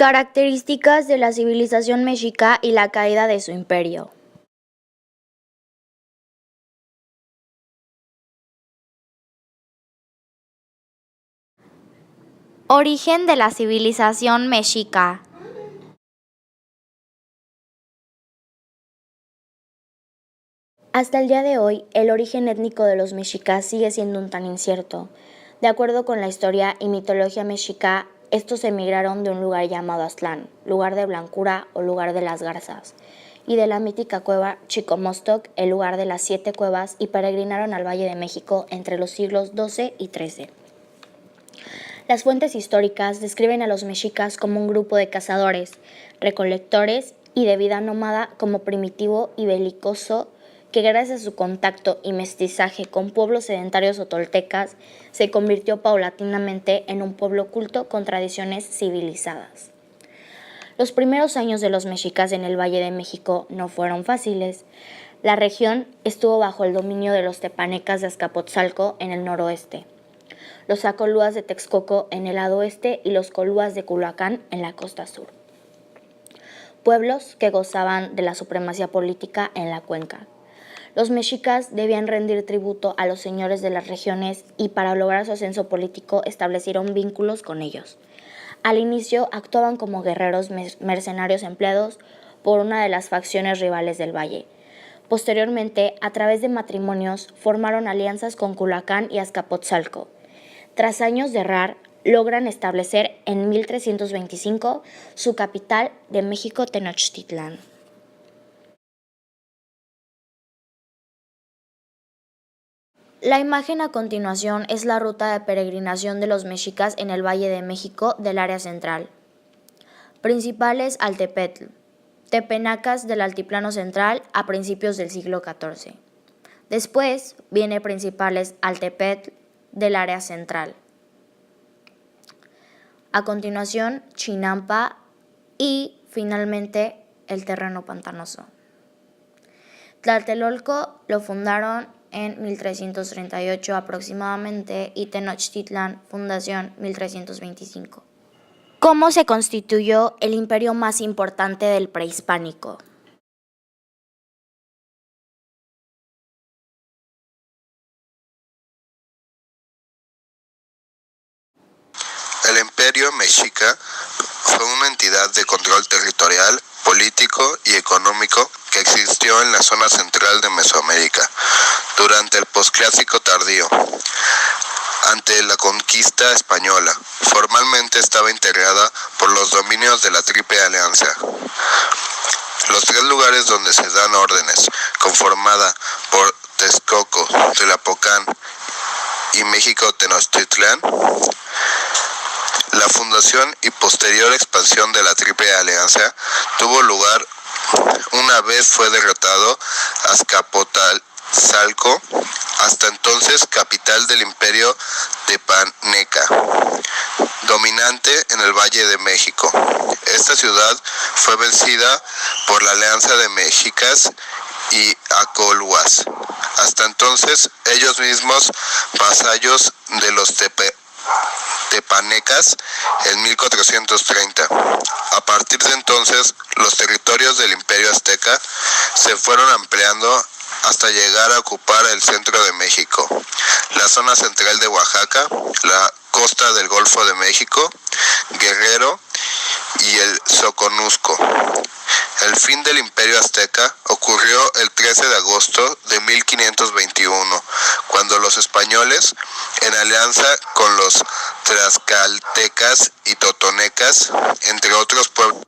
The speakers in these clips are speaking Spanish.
Características de la civilización mexica y la caída de su imperio. Origen de la civilización mexica. Hasta el día de hoy, el origen étnico de los mexicas sigue siendo un tan incierto. De acuerdo con la historia y mitología mexica, estos emigraron de un lugar llamado Aztlán, lugar de blancura o lugar de las garzas, y de la mítica cueva Chicomostoc, el lugar de las 7 cuevas, y peregrinaron al Valle de México entre los siglos XII y XIII. Las fuentes históricas describen a los mexicas como un grupo de cazadores, recolectores y de vida nómada como primitivo y belicoso que gracias a su contacto y mestizaje con pueblos sedentarios o toltecas se convirtió paulatinamente en un pueblo culto con tradiciones civilizadas. Los primeros años de los mexicas en el Valle de México no fueron fáciles. La región estuvo bajo el dominio de los tepanecas de Azcapotzalco en el noroeste, los acolúas de Texcoco en el lado oeste y los colúas de Culhuacán en la costa sur. Pueblos que gozaban de la supremacía política en la cuenca. Los mexicas debían rendir tributo a los señores de las regiones y para lograr su ascenso político establecieron vínculos con ellos. Al inicio actuaban como guerreros mercenarios empleados por una de las facciones rivales del valle. Posteriormente, a través de matrimonios, formaron alianzas con Culhuacán y Azcapotzalco. Tras años de errar, logran establecer en 1325 su capital de México, Tenochtitlán. La imagen a continuación es la ruta de peregrinación de los mexicas en el Valle de México del área central. Principales Altepetl, tepenacas del Altiplano Central a principios del siglo XIV. Después viene Principales Altepetl del área central. A continuación, Chinampa y finalmente el terreno pantanoso. Tlatelolco lo fundaron en 1338 aproximadamente y Tenochtitlán, fundación 1325. ¿Cómo se constituyó el imperio más importante del prehispánico? El imperio mexica fue una entidad de control territorial, político y económico que existió en la zona central de Mesoamérica durante el posclásico tardío. Ante la conquista española, formalmente estaba integrada por los dominios de la Triple Alianza. Los 3 lugares donde se dan órdenes, conformada por Texcoco, Tlacopan y México Tenochtitlán. La fundación y posterior expansión de la Triple Alianza tuvo lugar una vez fue derrotado Azcapotzalco, hasta entonces capital del imperio tepaneca, dominante en el Valle de México. Esta ciudad fue vencida por la Alianza de Mexicas y Acolhuas, hasta entonces ellos mismos vasallos de los tepanecas en 1430. A partir de entonces, los territorios del Imperio Azteca se fueron ampliando hasta llegar a ocupar el centro de México, la zona central de Oaxaca, la costa del Golfo de México, Guerrero y el Soconusco. El fin del Imperio Azteca ocurrió el 13 de agosto de 1521, cuando los españoles, en alianza con los tlaxcaltecas y totonecas, entre otros pueblos,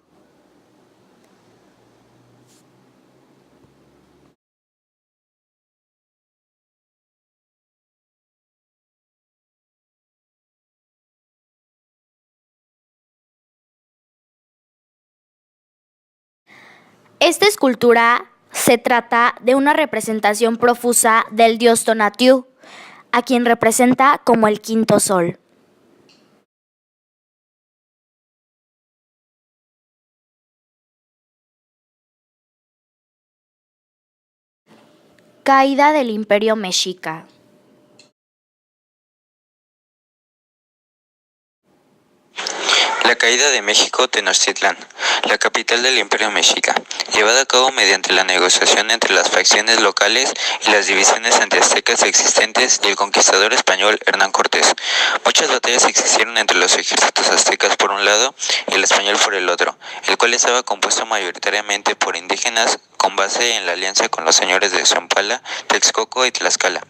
Esta escultura se trata de una representación profusa del dios Tonatiuh, a quien representa como el quinto sol. Caída del Imperio Mexica. La La caída de México Tenochtitlán, la capital del Imperio Mexica, llevada a cabo mediante la negociación entre las facciones locales y las divisiones antiaztecas existentes y el conquistador español Hernán Cortés. Muchas batallas existieron entre los ejércitos aztecas por un lado y el español por el otro, el cual estaba compuesto mayoritariamente por indígenas con base en la alianza con los señores de Tlaxcala, Texcoco y Tlaxcala.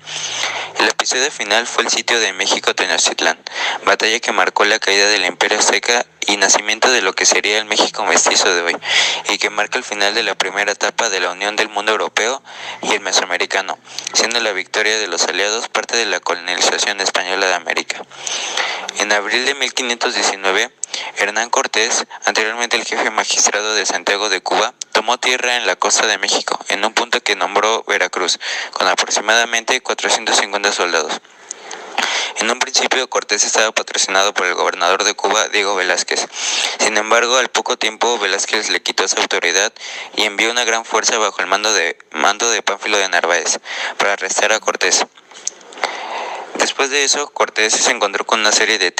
El episodio final fue el sitio de México Tenochtitlán, batalla que marcó la caída del Imperio Azteca y nacimiento de lo que sería el México mestizo de hoy, y que marca el final de la primera etapa de la unión del mundo europeo y el mesoamericano, siendo la victoria de los aliados parte de la colonización española de América. En abril de 1519, Hernán Cortés, anteriormente el jefe magistrado de Santiago de Cuba, tomó tierra en la costa de México, en un punto que nombró Veracruz, con aproximadamente 450 soldados. En un principio, Cortés estaba patrocinado por el gobernador de Cuba, Diego Velázquez. Sin embargo, al poco tiempo, Velázquez le quitó esa autoridad y envió una gran fuerza bajo el mando de Pánfilo de Narváez para arrestar a Cortés. Después de eso, Cortés se encontró con una serie de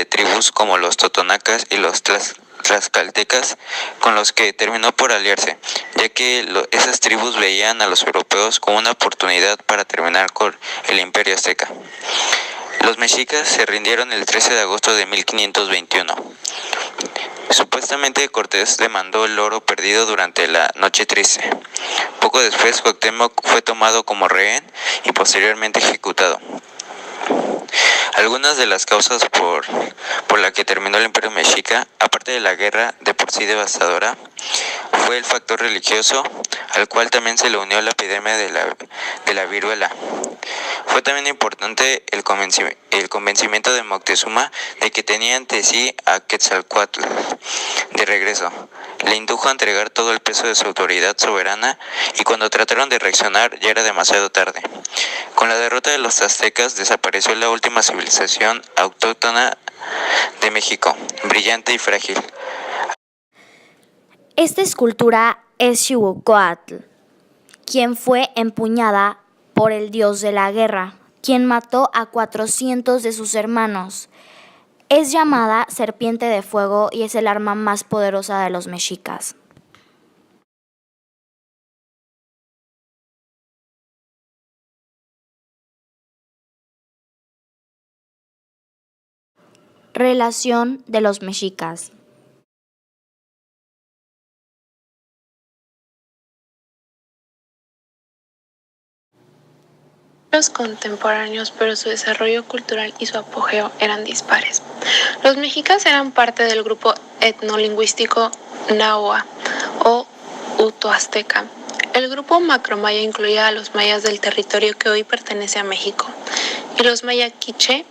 tribus como los totonacas y los tlaxcaltecas, con los que terminó por aliarse, ya que esas tribus veían a los europeos como una oportunidad para terminar con el Imperio Azteca. Los mexicas se rindieron el 13 de agosto de 1521. Supuestamente Cortés demandó el oro perdido durante la Noche Triste. Poco después, Cuauhtémoc fue tomado como rehén y posteriormente ejecutado. Algunas de las causas por la que terminó el Imperio Mexica, aparte de la guerra de por sí devastadora, fue el factor religioso, al cual también se le unió la epidemia de la viruela. Fue también importante el convencimiento de Moctezuma de que tenía ante sí a Quetzalcóatl de regreso. Le indujo a entregar todo el peso de su autoridad soberana y cuando trataron de reaccionar ya era demasiado tarde. Con la derrota de los aztecas desapareció la última civilización autóctona de México, brillante y frágil. Esta escultura es Xiuhcoatl, quien fue empuñada por el dios de la guerra, quien mató a 400 de sus hermanos. Es llamada serpiente de fuego y es el arma más poderosa de los mexicas. Relación de los mexicas. Los contemporáneos, pero su desarrollo cultural y su apogeo eran dispares. Los mexicas eran parte del grupo etnolingüístico náhuatl o utoazteca. El grupo macromaya incluía a los mayas del territorio que hoy pertenece a México, y los maya quiché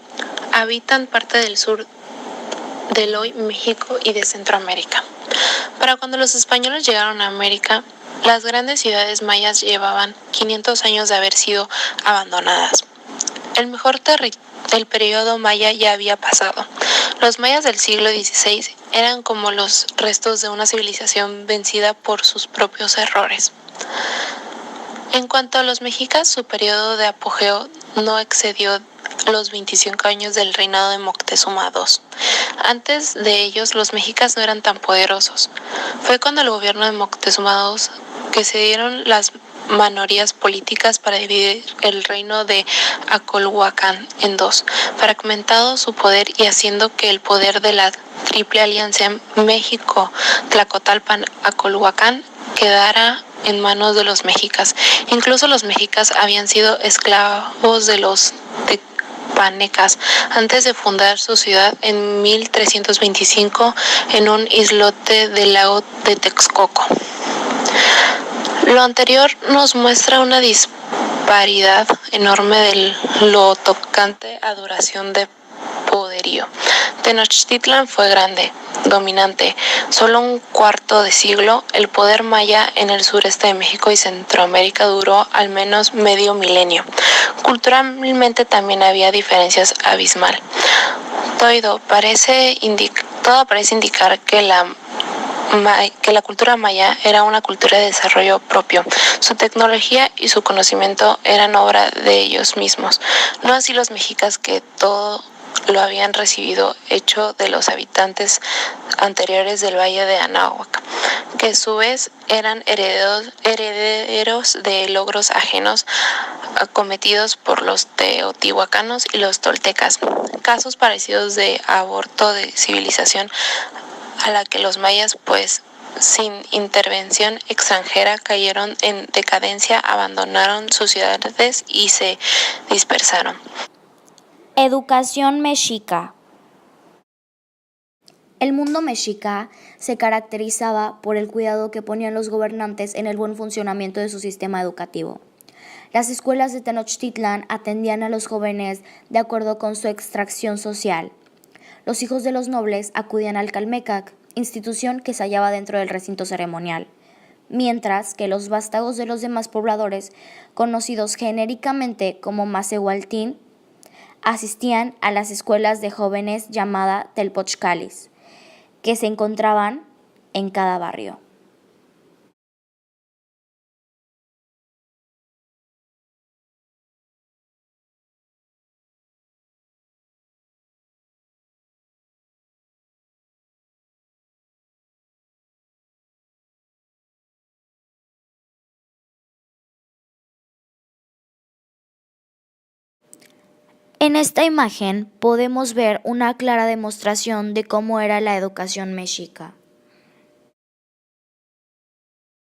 habitan parte del sur del hoy México y de Centroamérica. Para cuando los españoles llegaron a América, las grandes ciudades mayas llevaban 500 años de haber sido abandonadas. El mejor del periodo maya ya había pasado. Los mayas del siglo XVI eran como los restos de una civilización vencida por sus propios errores. En cuanto a los mexicas, su periodo de apogeo no excedió los 25 años del reinado de Moctezuma II. Antes de ellos, los mexicas no eran tan poderosos. Fue cuando el gobierno de Moctezuma II que se dieron las manorías políticas para dividir el reino de Acolhuacán en dos, fragmentado su poder y haciendo que el poder de la Triple Alianza México, Tlacotalpan, Acolhuacán quedara en manos de los mexicas. Incluso los mexicas habían sido esclavos de los tepanecas antes de fundar su ciudad en 1325 en un islote del lago de Texcoco. Lo anterior nos muestra una disparidad enorme de lo tocante a duración de poderío. Tenochtitlan fue grande, dominante. Solo un cuarto de siglo, el poder maya en el sureste de México y Centroamérica duró al menos medio milenio. Culturalmente también había diferencias abismal. Todo parece indicar que la cultura maya era una cultura de desarrollo propio. Su tecnología y su conocimiento eran obra de ellos mismos. No así los mexicas, que todo lo habían recibido hecho de los habitantes anteriores del Valle de Anáhuac, que a su vez eran herederos de logros ajenos cometidos por los teotihuacanos y los toltecas, casos parecidos de aborto de civilización a la que los mayas, pues sin intervención extranjera, cayeron en decadencia, abandonaron sus ciudades y se dispersaron. Educación mexica. El mundo mexica se caracterizaba por el cuidado que ponían los gobernantes en el buen funcionamiento de su sistema educativo. Las escuelas de Tenochtitlán atendían a los jóvenes de acuerdo con su extracción social. Los hijos de los nobles acudían al Calmecac, institución que se hallaba dentro del recinto ceremonial, mientras que los vástagos de los demás pobladores, conocidos genéricamente como Macehualtín, asistían a las escuelas de jóvenes llamada Telpochcalis, que se encontraban en cada barrio. En esta imagen podemos ver una clara demostración de cómo era la educación mexica.